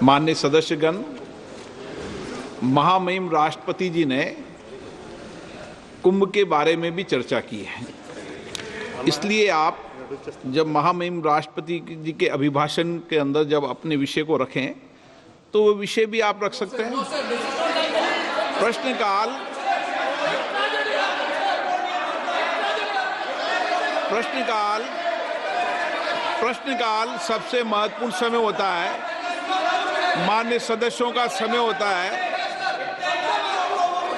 माननीय सदस्यगण, महामहिम राष्ट्रपति जी ने कुंभ के बारे में भी चर्चा की है। इसलिए आप जब महामहिम राष्ट्रपति जी के अभिभाषण के अंदर जब अपने विषय को रखें तो वो विषय भी आप रख सकते हैं। प्रश्नकाल सबसे महत्वपूर्ण समय होता है, माननीय सदस्यों का समय होता है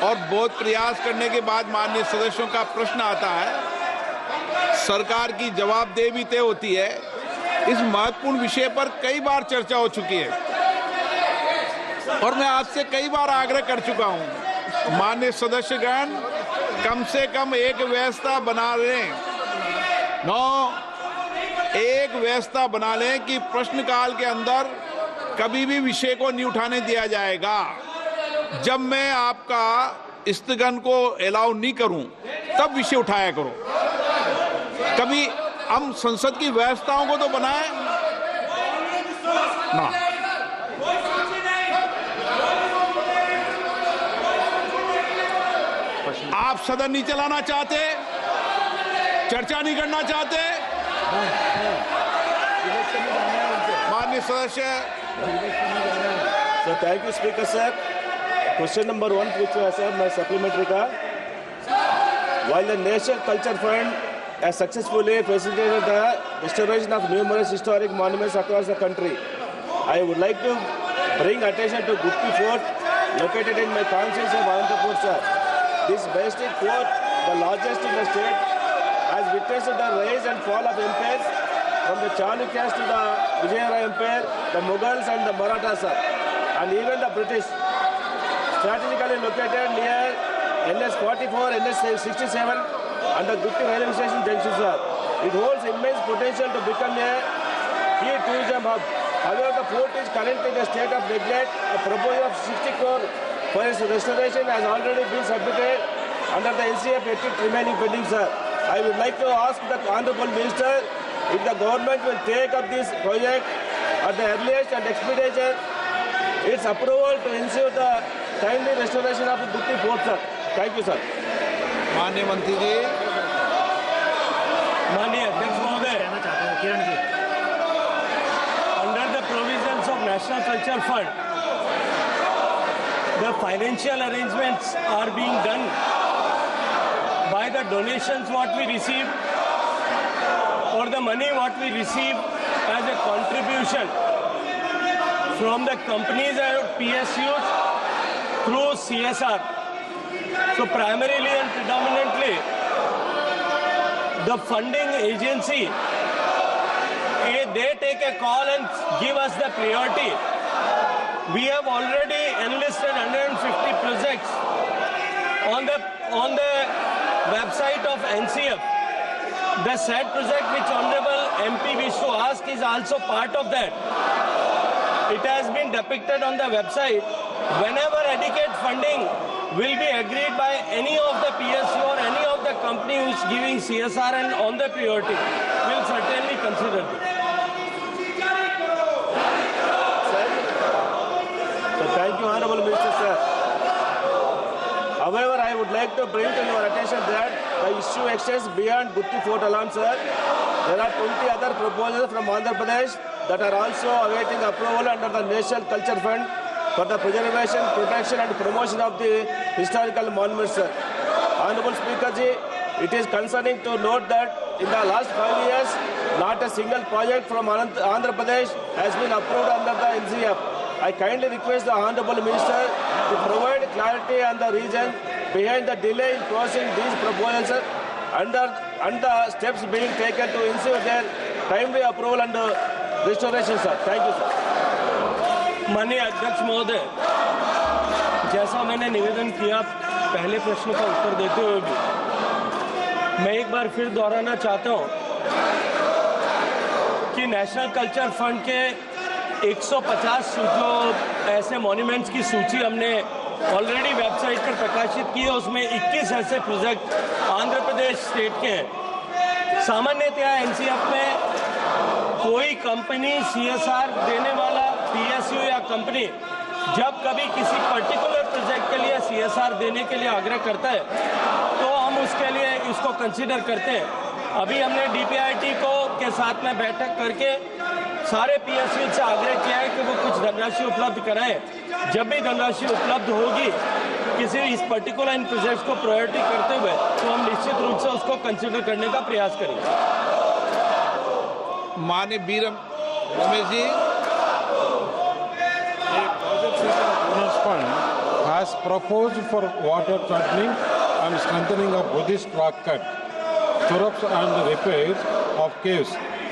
और बहुत प्रयास करने के बाद माननीय सदस्यों का प्रश्न आता है, सरकार की जवाबदेही भी तय होती है। इस महत्वपूर्ण विषय पर कई बार चर्चा हो चुकी है और मैं आपसे कई बार आग्रह कर चुका हूं, माननीय सदस्यगण कम से कम एक व्यवस्था बना लें, एक व्यवस्था बना लें कि प्रश्नकाल के अंदर कभी भी विषय को नहीं उठाने दिया जाएगा। जब मैं आपका स्थगन को अलाउ नहीं करूं तब विषय उठाया करो। कभी हम संसद की व्यवस्थाओं को तो बनाएं ना। आप सदन नहीं चलाना चाहते, चर्चा नहीं करना चाहते, माननीय सदस्य। So thank you, Speaker sir. Question number 1 पूछ रहा है सर मैं supplementary का। While the National Culture Fund has successfully facilitated the restoration of numerous historic monuments across the country, I would like to bring attention to Gutti Fort located in my constituency of Anantapur, sir. This majestic fort, the largest in the state, has witnessed the rise and fall of empires from the Chalukyas to the Vijayanagar Empire, the Mughals and the Marathas, sir, and even the British. Strategically located near NS 44, NS 67 and the Gutti railway station junction, sir. It holds immense potential to become a key tourism hub. However, the fort is currently in a state of neglect. A proposal of 60 crore for its restoration has already been submitted under the NCF ethics remaining pending, sir. I would like to ask the Honorable Minister if the government will take up this project at the earliest and expedite its approval to ensure the timely restoration of Gutti Fort, sir. Thank you, sir. माननीय मंत्री जी। माननीय अध्यक्ष महोदय, under the provisions of National Culture Fund, the financial arrangements are being done by the donations what we receive or the money what we receive as a contribution from the companies and PSUs through CSR. So primarily and predominantly the funding agency, they take a call and give us the priority. We have already enlisted 150 projects on the website of NCF. The said project which Honorable MP wished to ask is also part of that. It has been depicted on the website. Whenever adequate funding will be agreed by any of the PSU or any of the company who is giving CSR and on the priority, we'll certainly consider this. So thank you, Honorable Minister, sir. However, I would like to bring to your attention that the issue extends beyond Gutti Fort alone, sir. There are 20 other proposals from Andhra Pradesh that are also awaiting approval under the National Culture Fund for the preservation, protection and promotion of the historical monuments, sir. Honorable Speaker ji, it is concerning to note that in the last 5 years, not a single project from Andhra Pradesh has been approved under the NCF. I kindly request the Honorable Minister to provide clarity on the reason behind the delay in closing these proposals and the steps being taken to ensure their timely approval and restoration, sir. Thank you, sir. माननीय अध्यक्ष महोदय, जैसा मैंने निवेदन किया पहले प्रश्न का उत्तर देते हुए भी, मैं एक बार फिर दोहराना चाहता हूं कि नेशनल कल्चर फंड के 150 जो ऐसे मॉन्यूमेंट्स की सूची हमने ऑलरेडी वेबसाइट पर प्रकाशित की है, उसमें 21 ऐसे प्रोजेक्ट आंध्र प्रदेश प्रदेश स्टेट के हैं। सामान्यतया एनसीएफ में कोई कंपनी सीएसआर देने वाला पीएसयू या कंपनी जब कभी किसी पर्टिकुलर प्रोजेक्ट के लिए सीएसआर देने के लिए आग्रह करता है तो हम उसके लिए इसको कंसीडर करते हैं। अभी हमने डीपीआईटी को के साथ में बैठक करके सारे पीएसयू से आग्रह किया है कि वो कुछ धनराशि उपलब्ध कराएं। जब भी धनराशि उपलब्ध होगी किसी इस पर्टिकुलर इन प्रोजेक्ट्स को प्रायोरिटी करते हुए तो हम निश्चित रूप से उसको कंसीडर करने का प्रयास करेंगे। माननीय B Ramesh ji, Owners Fund has proposed for water trunking and strengthening of Buddhist rock cut, stirrups and repairs of caves,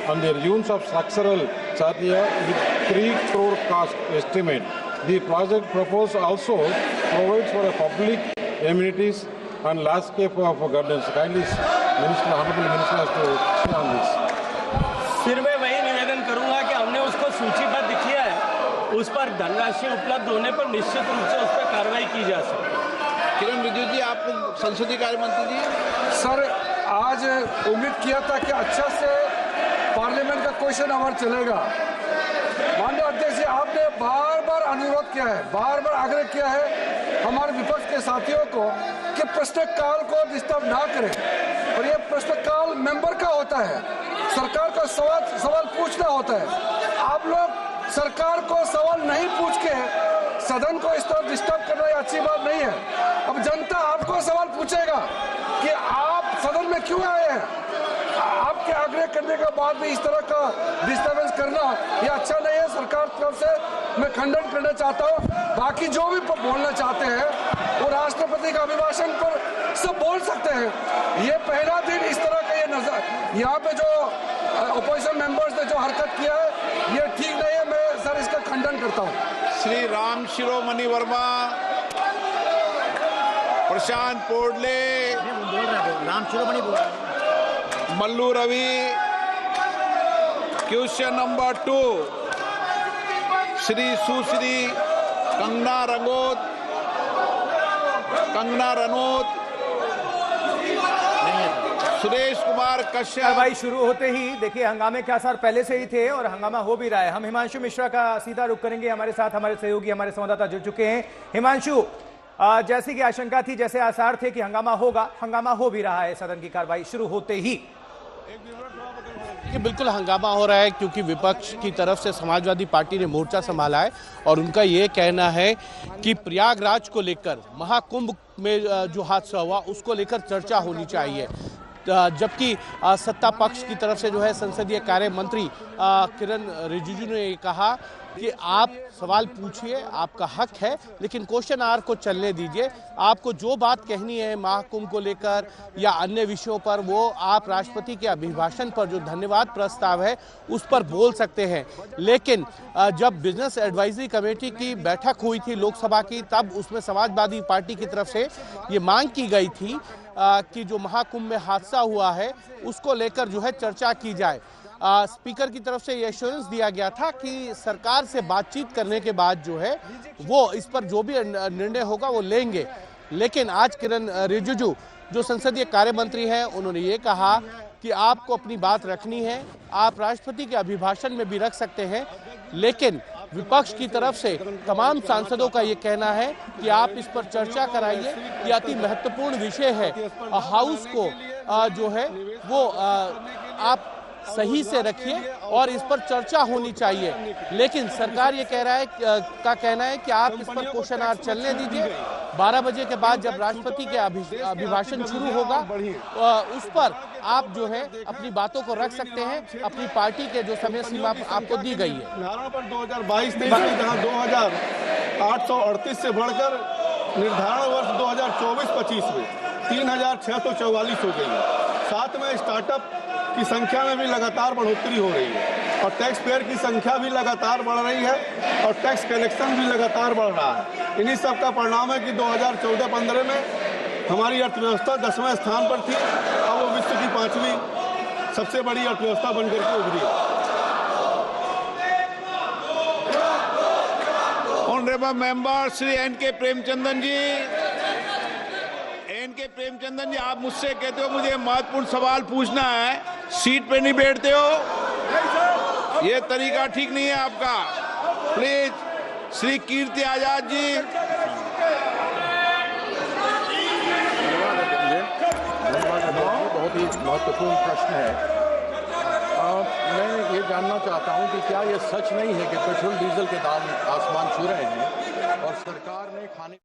and the use of structural charlia with 3 crore cost estimate. The project proposed also provides for a public amenities and landscape of gardens. Kindly, Minister, Honorable Minister, has to say on this. फिर मैं वही निवेदन करूंगा कि हमने उसको सूचीबद्ध किया है, उस पर धनराशि उपलब्ध होने पर निश्चित रूप से उस पर कार्रवाई की जा सकती। किरण रिजिजू जी, आप संसदीय कार्य मंत्री जी। सर, आज उम्मीद किया था कि अच्छा से पार्लियामेंट का क्वेश्चन आवर चलेगा। माननीय अध्यक्ष जी, आपने बार बार अनुरोध किया है, बार बार आग्रह किया है हमारे विपक्ष के साथियों को कि प्रश्नकाल को डिस्टर्ब ना करें, और ये प्रश्नकाल मेंबर का होता है, सरकार को सवाल पूछना होता है। आप लोग सरकार को सवाल नहीं पूछ के सदन को इस तरह डिस्टर्ब करना ये अच्छी बात नहीं है। अब जनता आपको सवाल पूछेगा कि आप सदन में क्यों आए हैं। आपके आग्रह करने के बाद भी इस तरह का डिस्टर्बेंस करना ये अच्छा नहीं है। सरकार की तरफ से मैं खंडन करना चाहता हूँ। बाकी जो भी बोलना चाहते हैं वो राष्ट्रपति का अभिभाषण पर सब बोल सकते हैं। ये पहला दिन इस तरह का ये नजर यहाँ पे जो अपोजिशन मेंबर्स ने जो हरकत किया है ये ठीक नहीं है। मैं सर इसका खंडन करता हूँ। श्री राम शिरोमणि वर्मा, प्रशांत पोडले, राम शिरोमणि बोल रहे हैं। मल्लू रवि, क्वेश्चन नंबर 2 श्री सुश्री कंगना रनौत, सुरेश कुमार कश्यप। कार्रवाई शुरू होते ही देखिए हंगामे के आसार पहले से ही थे और हंगामा हो भी रहा है। हम हिमांशु मिश्रा का सीधा रुख करेंगे। हमारे साथ हमारे सहयोगी, हमारे संवाददाता जुड़ चुके हैं। हिमांशु, जैसी की आशंका थी, जैसे आसार थे कि हंगामा होगा, हंगामा हो भी रहा है सदन की कार्रवाई शुरू होते ही। ये बिल्कुल हंगामा हो रहा है क्योंकि विपक्ष की तरफ से समाजवादी पार्टी ने मोर्चा संभाला है और उनका ये कहना है कि प्रयागराज को लेकर, महाकुंभ में जो हादसा हुआ उसको लेकर चर्चा होनी चाहिए। जबकि सत्ता पक्ष की तरफ से जो है संसदीय कार्य मंत्री किरण रिजिजू ने ये कहा कि आप सवाल पूछिए, आपका हक है, लेकिन क्वेश्चन आवर को चलने दीजिए। आपको जो बात कहनी है महाकुंभ को लेकर या अन्य विषयों पर, वो आप राष्ट्रपति के अभिभाषण पर जो धन्यवाद प्रस्ताव है उस पर बोल सकते हैं। लेकिन जब बिजनेस एडवाइजरी कमेटी की बैठक हुई थी लोकसभा की, तब उसमें समाजवादी पार्टी की तरफ से ये मांग की गई थी कि जो महाकुंभ में हादसा हुआ है उसको लेकर जो है चर्चा की जाए। स्पीकर की तरफ से ये एश्योरेंस दिया गया था कि सरकार से बातचीत करने के बाद जो है वो इस पर जो भी निर्णय होगा वो लेंगे। लेकिन आज किरण रिजिजू जो संसदीय कार्य मंत्री हैं, उन्होंने ये कहा कि आपको अपनी बात रखनी है, आप राष्ट्रपति के अभिभाषण में भी रख सकते हैं, लेकिन विपक्ष की तरफ से तमाम सांसदों का ये कहना है कि आप इस पर चर्चा कराइए, ये अति महत्वपूर्ण विषय है। हाउस को जो है वो आप सही से रखिए और इस पर चर्चा होनी चाहिए। लेकिन सरकार ये कह रहा है का कहना है कि आप इस पर क्वेश्चन आवर चलने दीजिए। 12 बजे के बाद जब राष्ट्रपति के अभिभाषण शुरू होगा उस पर आप जो है अपनी बातों को रख सकते हैं। अपनी पार्टी के जो समय सीमा आपको दी गई है, निर्धारण पर 2022-23 में जहां 2838 से बढ़कर निर्धारण वर्ष 2024-25 में 3644 हो गई है। साथ में स्टार्टअप की संख्या में भी लगातार बढ़ोतरी हो रही है और टैक्स पेयर की संख्या भी लगातार बढ़ रही है और टैक्स कलेक्शन भी लगातार बढ़ रहा है। इन्हीं सब का परिणाम है कि 2014-15 में हमारी अर्थव्यवस्था 10वें स्थान पर थी, अब वो विश्व की 5वीं सबसे बड़ी अर्थव्यवस्था बनकर के उभरी है। ऑनरेबल मेंबर श्री एन के प्रेमचंदन जी, प्रेमचंदन जी, आप मुझसे कहते हो मुझे महत्वपूर्ण सवाल पूछना है, सीट पे नहीं बैठते हो, ये तरीका ठीक नहीं है आपका। प्लीज, श्री कीर्ति आजाद जी। बहुत ही महत्वपूर्ण प्रश्न है। मैं ये जानना चाहता हूं कि क्या ये सच नहीं है कि पेट्रोल डीजल के दाम आसमान छू रहे हैं और सरकार ने खाने